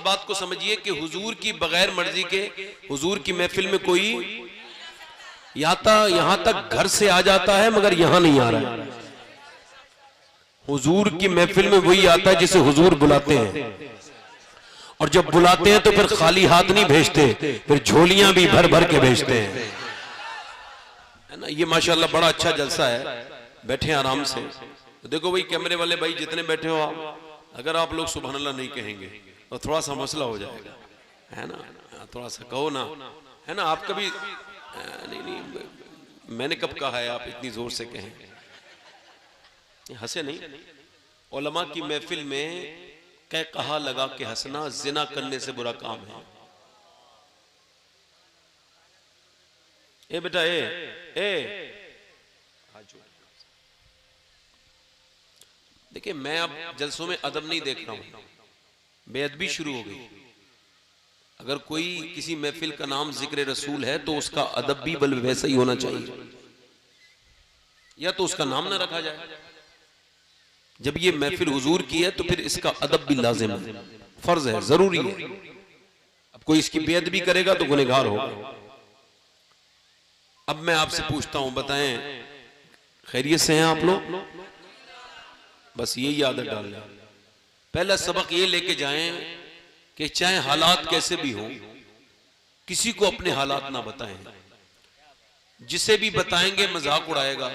बात को समझिए कि हुजूर की बगैर मर्जी के हुजूर की महफिल में कोई यहां तक घर से आ जाता है मगर यहां नहीं आ रहा है। हुजूर की महफिल में वही आता है जिसे हुजूर बुलाते हैं, और जब बुलाते हैं तो फिर खाली हाथ नहीं भेजते, फिर झोलियां भी भर भर के भेजते हैं, है ना। ये माशाल्लाह बड़ा अच्छा जलसा है, बैठे आराम से। तो देखो भाई कैमरे वाले भाई जितने बैठे हो आप, अगर आप लोग सुभान अल्लाह नहीं कहेंगे तो थोड़ा सा मसला हो जाएगा, है ना। थोड़ा सा कहो ना, है ना। आप कभी नहीं, मैंने कब कहा है आप इतनी जोर से कहें, हंसे नहीं। उलमा की महफिल में कह कहा लगा के हंसना जिना करने से बुरा काम है। ए बेटा ए देखिए, मैं अब जलसों में अदब नहीं देख रहा हूं, बेअदबी शुरू हो गई। अगर कोई किसी महफिल का नाम जिक्र रसूल है तो उसका अदब भी बल वैसा ही होना चाहिए, या तो उसका नाम ना रखा जाए। जब ये महफिल हुजूर की है तो फिर इसका अदब भी लाजिम है, फर्ज है, जरूरी है। अब कोई इसकी बेअदबी करेगा तो गुनहगार होगा। अब मैं आपसे पूछता हूं, बताएं खैरियत से हैं आप लोग? बस यही आदत डाल लें। पहला सबक ये लेके जाएं कि चाहे हालात कैसे भी हो, किसी को अपने हालात ना बताएं। जिसे भी बताएंगे मजाक उड़ाएगा,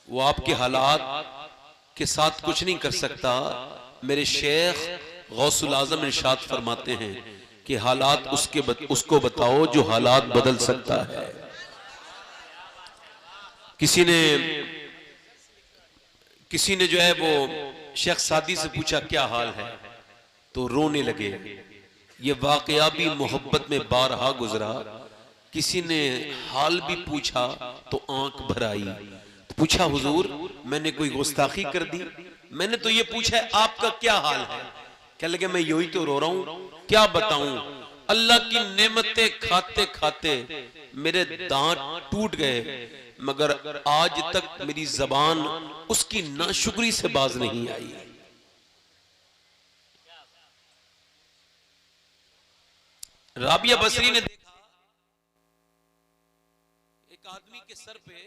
वो आपके हालात के साथ कुछ नहीं कर सकता। मेरे शेख गौसुल आजम इरशाद फरमाते हैं कि हालात उसको बताओ जो हालात बदल सकता है। किसी ने जो है वो शेख सादी से पूछा क्या हाल है, तो रोने लगे। ये वाकया भी मोहब्बत में बारहा गुजरा। किसी ने हाल भी पूछा तो आंख भर आई। पूछा हुजूर मैंने कोई गुस्ताखी कर दी? मैंने तो ये पूछा है आपका क्या हाल है। कह लगे मैं यही तो रो रहा हूं, क्या बताऊं। अल्लाह की नेमतें खाते खाते मेरे दांत टूट गए, मगर आज तक मेरी जबान उसकी नाशुक्री से बाज नहीं आई। राबिया बसरी ने देखा एक आदमी के सर पे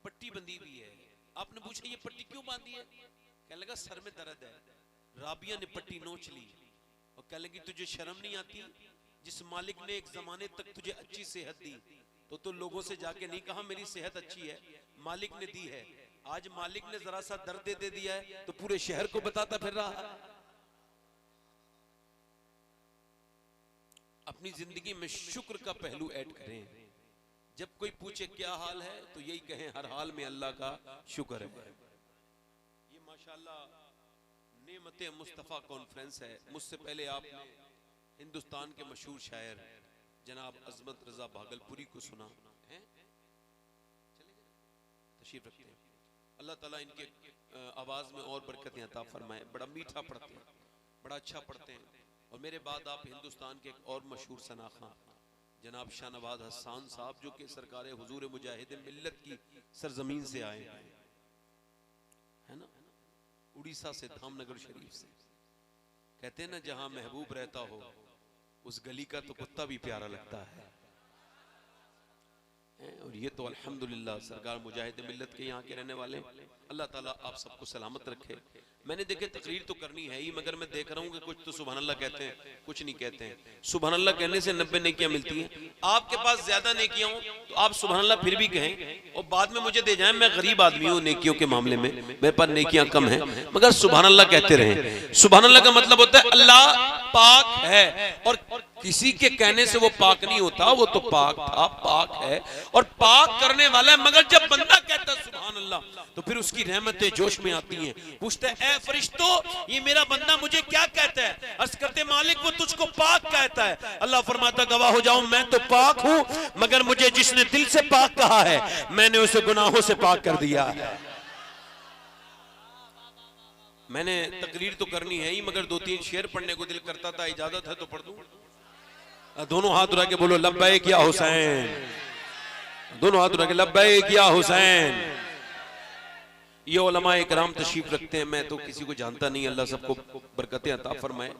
पट्टी बंधी हुई है। आपने पूछा ये पट्टी क्यों बांधी है? कहने लगा सर में दर्द है। राबिया ने पट्टी नोच ली और कहने लगी तुझे शर्म नहीं आती? जिस मालिक ने एक जमाने तक तुझे अच्छी सेहत दी तो लोगों से जाके नहीं कहा मेरी सेहत अच्छी है, मालिक ने दी है। आज मालिक ने जरा सा दर्द दे दिया है तो पूरे शहर को बताता फिर रहा है। अपनी जिंदगी में शुक्र का पहलू ऐड करें। जब कोई पूछे क्या हाल है तो यही कहें हर हाल में अल्लाह का शुक्र है। ये माशाल्लाह नेमते मुस्तफा कॉन्फ्रेंस है। मुझसे पहले आपने हिंदुस्तान के मशहूर शायर जनाब अजमत रजा भागलपुरी को सुना है, तशरीफ रखते हैं। अल्लाह ताला इनके आवाज में और बरकतें अता फरमाए। बड़ा मीठा पढ़ते हैं, बड़ा अच्छा पढ़ते हैं। और मेरे बाद आप हिंदुस्तान के एक और मशहूर सनाखा जनाब शाहनवाज हसन साहब, जो कि सरकार हुजूर मुजाहिद मिल्लत की सरजमीन से आए हैं, है ना, उड़ीसा से, धामनगर शरीफ से। कहते हैं ना जहां महबूब रहता हो उस गली का तो कुत्ता भी प्यारा लगता है। और ये तो अल्हम्दुलिल्लाह सरकार मुजाहिद मिल्लत के यहाँ के रहने वाले। अल्लाह ताला आप सबको सलामत रखे। मैंने देखे तकरीर तो करनी है ही, मगर मैं देख रहा हूँ कि कुछ तो सुभान अल्लाह कहते हैं, कुछ नहीं कहते हैं। सुभान अल्लाह कहने से 90 नेकियां मिलती हैं। आपके पास ज्यादा नेकियां हो तो आप सुभान अल्लाह फिर भी कहें और बाद में मुझे दे जाएं। मैं गरीब आदमी हूँ नेकियों के मामले में, मेरे पास नेकियां कम है, मगर सुभान अल्लाह कहते रहें। सुभान अल्लाह का मतलब होता है अल्लाह पाक है, और किसी के कहने से वो पाक नहीं होता, वो तो पाक था, पाक है और पाक करने वाला है। मगर जब बंदा कहता है सुभान अल्लाह तो फिर उसकी रहमतें जोश में आती हैं। पूछते हैं ए फरिश्तों ये मेरा बंदा मुझे क्या कहता है? अर्ज करते मालिक वो तुझको पाक कहता है। अल्लाह फरमाता गवाह हो जाऊं मैं तो पाक हूं, मगर मुझे जिसने दिल से पाक कहा है मैंने उसे गुनाहों से पाक कर दिया है। मैंने तकरीर तो करनी है ही, मगर 2-3 शेर पढ़ने को दिल करता था। इजाजत है तो पढ़ दूं? दोनों हाथ उठा के बोलो लब्बैक या हुसैन। दोनों हाथ उठा के लब्बैक या हुसैन। ये उलमा इकराम तशरीफ रखते हैं। मैं तो किसी को जानता नहीं, अल्लाह सबको बरकतें अता फरमाए।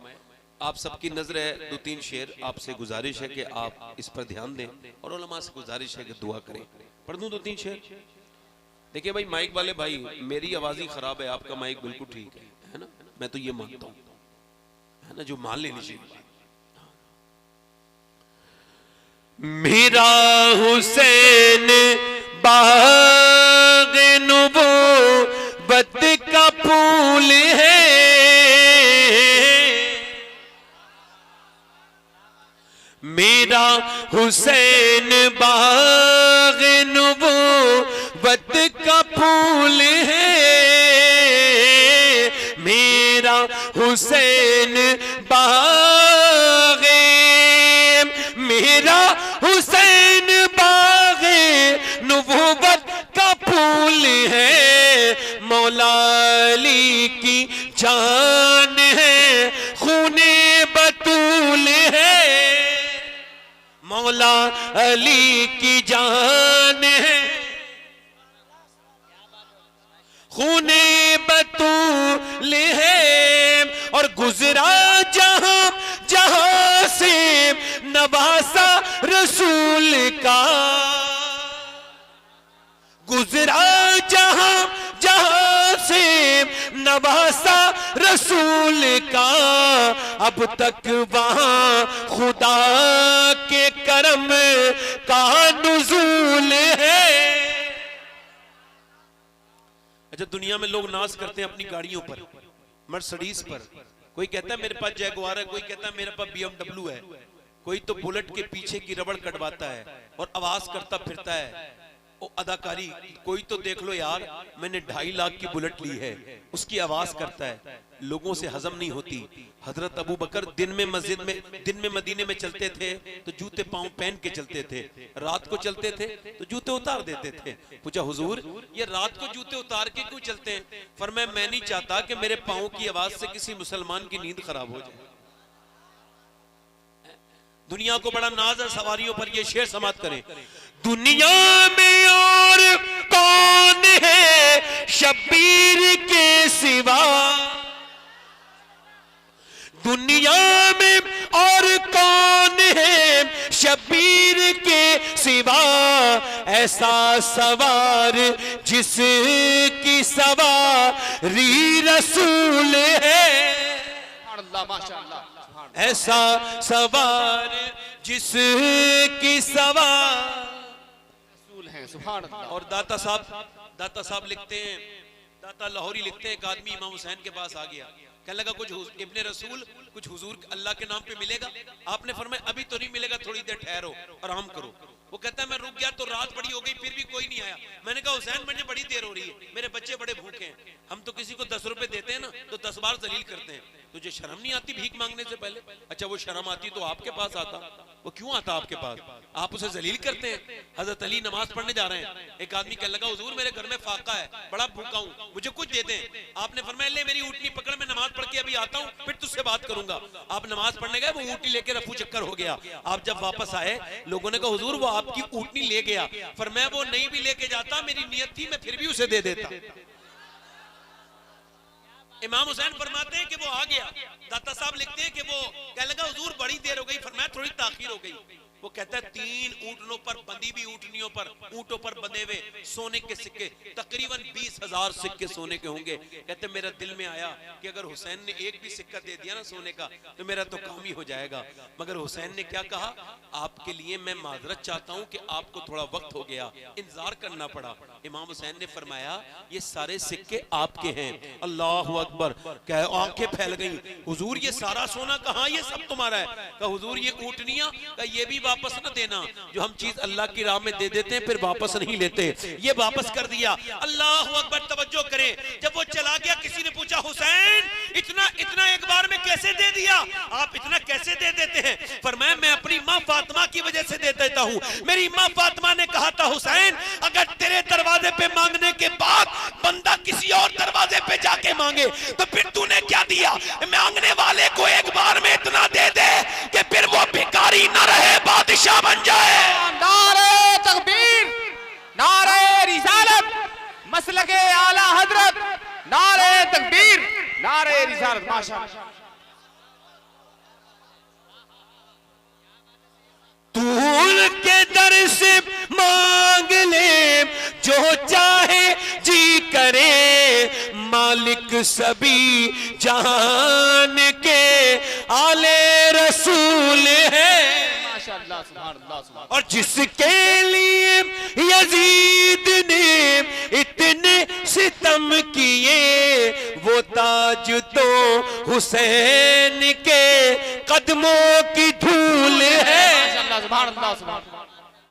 आप सबकी नजर है, 2-3 शेर आपसे गुजारिश है कि आप इस पर ध्यान दें और उलमा से गुजारिश है कि दुआ करें। पढ़ दूं 2-3 शेर? देखिए भाई, माइक वाले भाई, मेरी आवाज ही खराब है, आपका माइक बिल्कुल ठीक है ना? मैं तो ये मानता हूं, है ना, जो मान लेनी चाहिए। मेरा हुसैन बाग़ नबूवत का फूल है, मेरा हुसैन बाग़ नबूवत का फूल है, मेरा हुसैन बाग़, मेरा हुसैन बाग़ नबूवत का फूल है, मौला अली की जान है, खूने बतूल है, मौला अली की जान है, खूने बतूल है, और गुजरा जहां जहां से नवासा रसूल का, गुजरा जहां जहां से नवासा रसूल का, अब तक वहां खुदा के करम का नुज़ूल है। अच्छा, दुनिया में लोग नाज करते हैं अपनी गाड़ियों पर, मर्सिडीज पर, कोई कहता है मेरे पास जैगुआर है, कोई कहता है मेरे पास BMW है, कोई तो बुलेट के पीछे की रबड़ कटवाता है और आवाज करता फिरता है, वो अदाकारी। कोई तो देख लो यार, मैंने 2.5 लाख की बुलेट ली है, उसकी आवाज करता है, लोगों से हजम नहीं होती। हजरत अबू बकर दिन में मस्जिद में, दिन में मदीने में चलते थे तो जूते पांव पहन के चलते थे, रात को चलते थे तो जूते उतार देते थे। पूछा हुजूर ये रात को जूते उतार के क्यों चलते हैं? फरमाया मैं नहीं चाहता कि मेरे पांव की आवाज से किसी मुसलमान की नींद खराब हो जाए। दुनिया को बड़ा नाज है सवारियों पर, ये शेर समाप्त करें। दुनिया में और कौन है शब्बीर के सिवा, दुनिया में और कौन है शब्बीर के सिवा, ऐसा सवार जिसकी सवारी रसूल है, ऐसा सवार जिसकी सवार रसूल है। सुभान अल्लाह। और दाता साहब लिखते हैं, दाता लाहौरी लिखते हैं, एक आदमी इमाम हुसैन के पास आ गया, कहने लगा कुछ इब्ने रसूल, कुछ हुजूर अल्लाह के नाम पे मिलेगा? आपने फरमाया अभी तो नहीं मिलेगा, थोड़ी देर ठहरो, आराम करो। वो कहता है मैं रुक गया तो रात बड़ी हो गई, फिर भी कोई नहीं आया। मैंने कहा हुसैन मुझे बड़ी देर हो रही है, मेरे बच्चे बड़े भूखे हैं। हम तो किसी को 10 रुपए देते हैं ना तो 10 बार जलील करते हैं, तुझे शर्म नहीं आती भीख मांगने से पहले? अच्छा वो शर्म आती तो आपके पास आता, वो क्यों आता आपके पास? आप उसे जलील करते हैं। हजरत अली नमाज पढ़ने जा रहे हैं, एक आदमी कहने लगा हुजूर मेरे घर में फाका है, बड़ा भूखा हूँ, मुझे कुछ दे दें। आपने फरमाया ले मेरी ऊँटनी पकड़, मैं नमाज पढ़ के अभी आता हूँ, फिर तुझसे बात करूंगा। आप नमाज पढ़ने गए, वो ऊँटनी लेके रफू चक्कर हो गया। आप जब वापस आए, लोगों ने कहा हुजूर वो आपकी ऊँटनी ले गया। फरमाया वो नहीं भी लेके जाता, मेरी नियत थी मैं फिर भी उसे दे देता। इमाम हुसैन फरमाते हैं कि वो आ गया। दाता साहब लिखते हैं कि वो कहने लगा हुजूर बड़ी देर हो गई। फरमाया थोड़ी ताखीर हो गई। वो कहता है 3 ऊँटनों पर बंधी हुई ऊँटनियों पर, ऊँटों पर बंधे हुए सोने के सिक्के, तकरीबन 20,000 सिक्के सोने के होंगे। कहते मेरा दिल में आया कि अगर हुसैन ने एक भी सिक्का दे दिया ना सोने का तो मेरा तो काम ही हो जाएगा। मगर हुसैन ने क्या कहा, आपके लिए मैं माजरत चाहता हूँ कि आपको थोड़ा वक्त हो गया, इंतजार करना पड़ा। इमाम हुसैन ने फरमाया ये सारे सिक्के आपके हैं। अल्लाह अकबर। कह आंखें फैल गई, हुजूर ये सारा सोना कहाँ, ये सब तुम्हारा है? कहा हुजूर ये ऊँटनियां, ये भी वापस न देना, जो हम चीज अल्लाह की राह में दे देते हैं फिर वापस नहीं लेते, ये वापस कर दिया। अल्लाह अकबर। तवज्जो करें, जब वो चला गया किसी ने पूछा हुसैन इतना इतना एक बार में कैसे दे दिया, आप इतना कैसे दे देते हैं? फरमाया मैं अपनी माँ फातिमा की वजह से दे देता हूँ। मेरी माँ फातिमा ने कहा था हुसैन अगर तेरे दरवाजे पे मांगने के बाद बंदा किसी और दरवाजे पे जाके मांगे तो फिर तूने क्या दिया? मांगने वाले को एक बार में इतना दे दे कि फिर वो भिखारी न रहे, बादशाह बन जाए। नारे तकबीर, नारे रिसालत, मसलके आला हजरत, नारे तकबीर, नारे रिसालत। माशाअल्लाह। से मांग ले जो चाहे जी करे, मालिक सभी जहान के आले रसूल है। माशाअल्लाह, सुभान अल्लाह, सुभान। और जिसके लिए यजीद ने इतने सितम किए, वो ताज तो हुसैन के कदमों की धूल है। माशाअल्लाह, सुभान अल्लाह, सुभान।